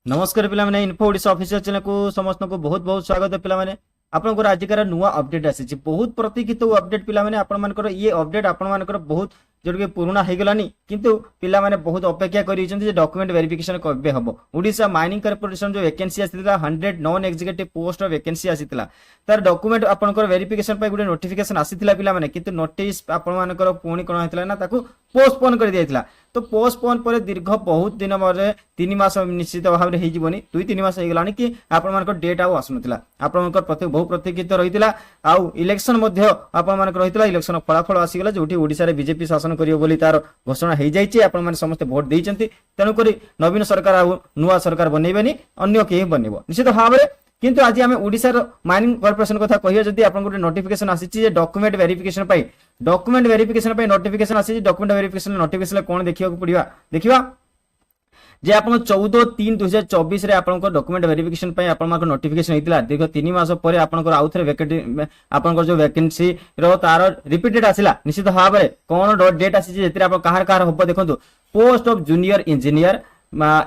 नमस्कार पिला माने इन्फो ओडिशा ऑफिशियल चैनल को समस्त को बहुत बहुत स्वागत है पिला माने आपनकर आजिकार नुआ अपडेट आसी बहुत प्रतीक्षित अपडेट पिला माने आपण मानकर ये अपडेट आपण मानकर बहुत जोडके पुराना हे गलानी किंतु पिला माने बहुत अपेक्षा करि जे डॉक्यूमेंट वेरिफिकेशन कबे हबो। ओडिशा माइनिंग कॉर्पोरेशन जो वैकेंसी आसीतिला 100 नॉन एग्जीक्यूटिव पोस्ट वैकेंसी आसीतिला तार डॉक्यूमेंट आपनकर वेरिफिकेशन पय गुटे नोटिफिकेशन आसीतिला पिला माने किंतु नोटिस आपण मानकर पुणी कोन हेतला ना ताकू पोस्टपोन कर दियैतिला। तो पोस्टपोन पर दीर्घ बहुत दिन मरे 3 मास निश्चित भाव में होइजिबोनी 2-3 मास हो गलानी कि आपण मानकर डेट आउ आसुनतिला आपण मानकर प्रत्येक बहु प्रतीक्षित रहितिला आउ इलेक्शन मध्ये आपण मानकर रहितिला इलेक्शन फलाफल आसीगला जोठी ओडिसा रे बीजेपी शासन करियो बोली तार घोषणा हो जाइए आपण मैंने समस्त भोट देइचंती तेनु करी नवीन सरकार आ नुआ सरकार बनैबेनी अन्य के बनैबो निश्चित भाव में। किंतु आज आम ओडिसा माइनिंग कॉर्पोरेशन कथा कहिया जदी आपन गोटे नोटिफिकेशन आसीची जे डॉक्यूमेंट वेरिफिकेशन पई नोटिफिकेशन आसीची डॉक्यूमेंट वेरिफिकेशन नोटिफिकेशन कोन देखियो पड़िबा देखिबा जे आपन 14/3/2024 रे आपन को डॉक्यूमेंट वेरिफिकेशन पई आपन माको नोटिफिकेशन हेतिला दीर्घ 3 मास परे आपन को आउथरे वैकेंसी आपन को जो वैकेंसी रो तार रिपीटेड आसिला निश्चित भाव में कोन डेट आसी जेतिरा आपन कहार कहार हबो देखंतु post of junior engineer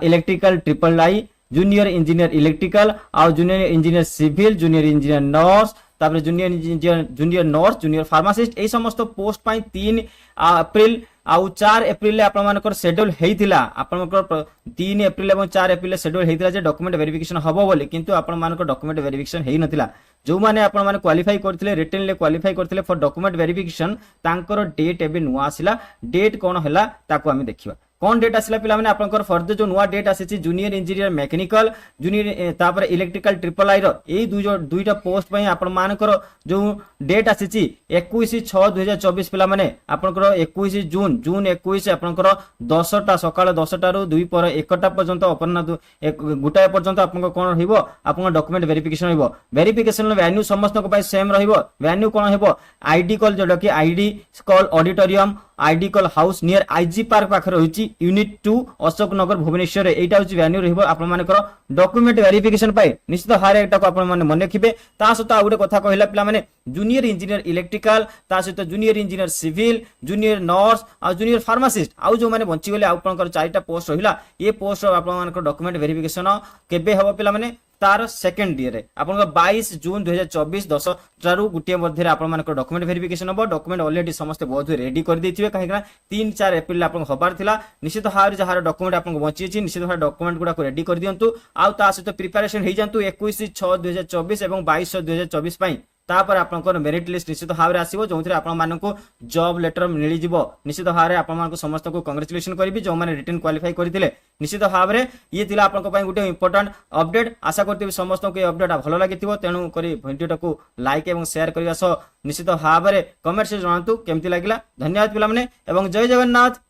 electrical triple I junior engineer electrical और junior engineer civil junior engineer nurse तापर जूनियर नर्स जूनियर फार्मासिस्ट ए समस्त पोस्ट पई 3 अप्रैल आउ 4 एप्रिल आपण मानकर शेड्यूल हेइतिला आपण मानकर 3 एप्रिल एवं 4 एप्रिल शेड्यूल हेइतिला जे डॉक्यूमेंट वेरिफिकेशन हबो बोली किंतु आपण मानकर डॉक्यूमेंट वेरिफिकेशन हेइ नथिला जो माने आपण माने क्वालिफाई करथिले रिटन ले क्वालिफाई करथिले फॉर डॉक्यूमेंट वेरिफिकेशन तांकर डेट एबे नुआ आसिला डेट कोन हला ताको आमे देखिबा कौन डेट आसिला पिला माने आपनकर फर्दर जो नुआ डेट आसीची जूनियर इंजीनियर मैकेनिकल जूनियर तापर इलेक्ट्रिकल ट्रिपल आई रो ए दुईटा पोस्ट पई आपण मानकर जो डेट आसीची 21/6/2024 पिला माने आपनकर 21 जून 21 आपनकर 10टा सकाळ 10टा रु 2 पर 1टा पर्यंत अपना गुटाय पर्यंत आपनकर कोन रहइबो आपन डॉक्यूमेंट वेरिफिकेशन रहइबो वेरिफिकेशन वैन्यू समस्त को पई सेम रहइबो वैन्यू कोन हेबो आईडी कॉल जोडा कि IDCOL auditorium IDCOL house near IG park पाखर होची यूनिट 2 अशोक नगर भुवनेश्वर एटा होची वैन्यू रहइबो आपण मानकर डॉक्यूमेंट वेरिफिकेशन पाई निश्चित हारे एटा को आपण माने मन रखिबे ता सहित आ गुटे कथा कहिला पिला माने जूनियर इंजीनियर इलेक्ट्रिकल ता सहित junior engineer civil junior nurse आ जूनियर फार्मासिस्ट आ जो माने बंची गले आपनकर 4टा पोस्ट रहिला ये पोस्ट आपण मानकर डॉक्यूमेंट वेरिफिकेशन केबे हबो पिला माने तार सेकंड ईयर आपन 22 जून 2024 10 टारु गुटिया मध्ये आपन मानकर डॉक्यूमेंट वेरिफिकेशन हबो डॉक्यूमेंट ऑलरेडी समस्त बहुत रेडी कर देथिबे काहे ना 3-4 एप्रिल आपन हबार थिला निश्चित हार जहार डॉक्यूमेंट आपन बंची छि निश्चित हार डॉक्यूमेंट गुडा को रेडी कर दियंतु आ ता सहित प्रिपरेशन हे जानतु 21/6/2024 एवं 22/6/2024 पई तापर आपनकर मेरिट लिस्ट निश्चित भाव आसीबो जोंथरे आपन मानको जॉब लेटर मिली जिवो निश्चित भाव आपन मानको समस्त को कांग्रेचुलेशन करबी जो माने रिटन क्वालिफाई करथिले निश्चित भाव ये थिला आपनको पई गुटे इंपोर्टेंट अपडेट आशा करथिबी समस्त को ये अपडेट भलो लागिथिबो तेनु करी वीडियो को लाइक एवं शेयर करिया सो निश्चित भाव कमेंट से जणांतु केमति लागिला धन्यवाद पिला माने एवं जय जगन्नाथ।